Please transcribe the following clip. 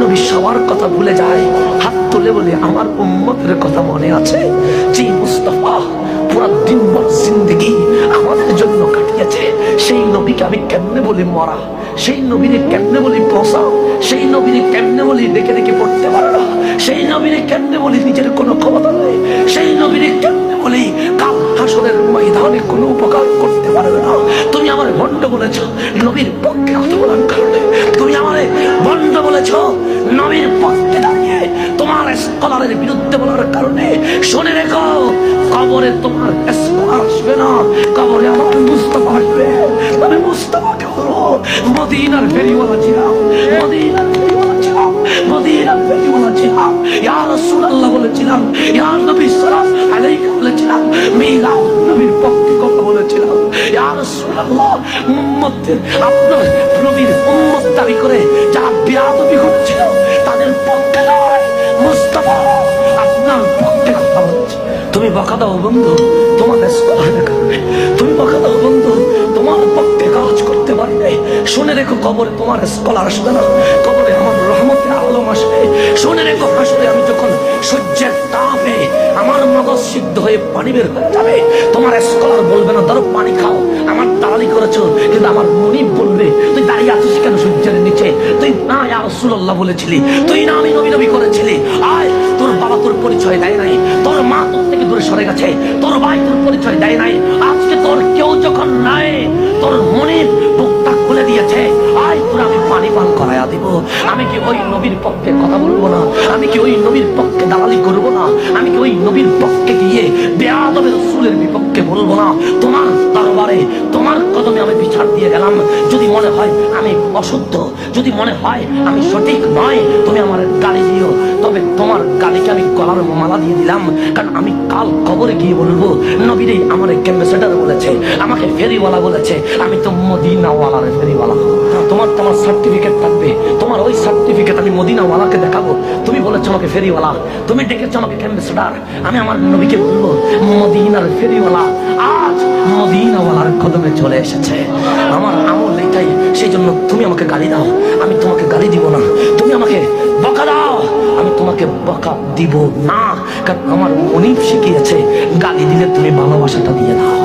নবী সবার কথা ভুলে যায়, হাত তুলে বলে আমার উম্মতের কথা মনে আছে? যে মুস্তাফা পুরা দিনভর জিন্দেগি আমাদের জন্য কাটিয়েছে, সেই নবীকে আমি কেমনে বলি মরা? সেই নবীরে কেমনে বলি পচা? সেই নবীরে কেমনে বলি দেখে দেখে পড়তে পারে না? সেই নবীরে কেমনে বলি নিজের কোনো ক্ষমতা নেই? সেই নবীরে কেমনে বলি কাল হাসরের ময়দানে কোনো উপকার করতে পারবে না? তুমি আমার ভণ্ড বলেছ নবীর পক্ষে কথা বলার কারণে, তুমি আমার ভণ্ড বলেছ নবীর পক্ষে দাঁড়িয়ে তোমার স্কলারের বিরুদ্ধে বলার কারণে। শুনে রেখো, কবরে তোমার স্কলার আসবে না, কবরে আমার মুস্তাফা আসবে। আমি মুস্তাফাকে বলবো মদিনার ফেরিওয়ালা ছিলাম, মদিনার ফেরিওয়ালা ছিলাম, মদিনার ফেরিওয়ালা ছিলাম। ইয়া রাসূলুল্লাহ বলেছিলাম, ইয়া নবী সাল্লাল্লাহু আলাইহি বলেছিলাম, মিলাদ নবীর পক্ষে কথা বলেছিলাম। ইয়া রাসূলুল্লাহ, উম্মতের আপনার নবীর উম্মত দাবি করে যারা বেয়াদবি করছিল তাদের পক্ষে নয়, মুস্তাফা আপনার পক্ষে কথা বলছে। তুমি বকা দাও বন্ধু তোমার স্কলারের কারণে, তুমি বকা দাও বন্ধু তোমার পক্ষে কাজ করতে পারি নাই। শুনে রেখো, কবরে তোমার স্কলার আসবে না, কবরে আমার রহমতের আলম আসবে। শুনে রেখো, হাসরে আমি যখন সূর্যের তাপে আমার মগজ সিদ্ধ হয়ে পানি বের হয়ে যাবে, তোমার স্কলার বলবে না ধরো পানি খাও, আমার দালালি করেছো। কিন্তু আমার মনিব বলবে তুই দাঁড়িয়ে আছিস কেন সূর্যের নিচে? তুই না ইয়া রাসূলুল্লাহ বলেছিলি, তুই না আমি নবী নবী করেছিলি। আয়, তোর বাবা তোর পরিচয় দেয় নাই, তোর মা তোর থেকে দূরে সরে গেছে, তোর ভাই তোর পরিচয় দেয় নাই, আজকে তোর কেউ যখন নাই, তোর মনিব বুকটা খুলে দিয়েছে, আয় তোর আমি পানি পান করাইয়া দিব। আমি কি ওই নবীর পক্ষে কথা বলবো না? আমি কি ওই নবীর পক্ষে দালালি করবো না? আমি কি ওই নবীর পক্ষে গিয়ে বেয়াদবে রাসূলের বিপক্ষে বলবো না? তোমার দরবারে তোমার কদমে আমি বিচার দিয়ে গেলাম। যদি মনে হয় আমি অশুদ্ধ, যদি মনে হয় আমি সঠিক নয়, তুমি আমার গালি দিও, তবে তোমার গালিকে আমি গলার মালা দিয়ে দিলাম। কারণ আমি কাল কবরে গিয়ে বলবো নবীরে আমার ক্যাম্বাসেডার বলেছে, আমাকে ফেরিওয়ালা বলেছে, আমি তো মদিনাওয়ালার ফেরিওয়ালা। তোমার তোমার সার্টিফিকেট থাকবে, তোমার ওই সার্টিফিকেট আমি মদিনাওয়ালাকে দেখাবো। তুমি বলেছো আমাকে ফেরিওয়ালা, তুমি ডেকেছো আমাকে ক্যাম্বাসেডার, আমি আমার নবীকে বলবো মদিনার ফেরিওয়ালা আজ মদিনাওয়ালার কদমে চলে এসেছে। আমার আমল এটাই, সেই জন্য তুমি আমাকে গালি দাও, আমি তোমাকে গালি দিব না। তুমি আমাকে বকা দাও, আমি তোমাকে বকা দিব না। কারণ আমার মনিব শিখিয়েছে গালি দিলে তুমি ভালোবাসাটা দিয়ে দাও।